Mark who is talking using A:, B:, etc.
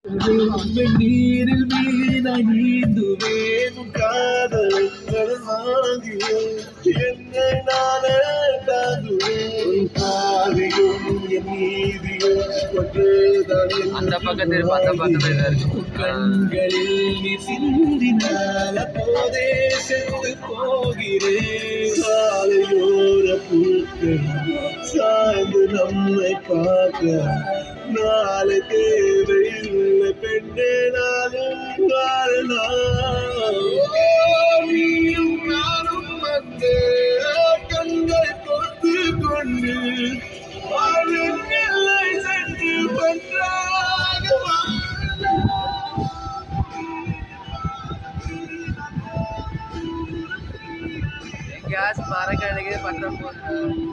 A: வெந்நீரில் மீனாய் நீந்துவேனும் காதல் கடல் வாங்கியோ என்னை நானே தாங்குவேன் பாதியும் என் நீதியும் ஒன்றுதான்
B: அந்த பக்கத்தில் இருக்கு
A: கண்களில் நீ சிந்தினால் அப்போதே செத்து போகிறேன் சாலையோர பூக்கள் சாய்ந்து நம்மை பார்க்க நாளை தேவையில்லை பெண்ணே நானும் நீயும் நானும் வந்து கண்களை பொறுத்து கொண்டு வாழும் எல்லை சென்று ஒன்றாக
B: கேஸ் மறக்க பற்ற போகுது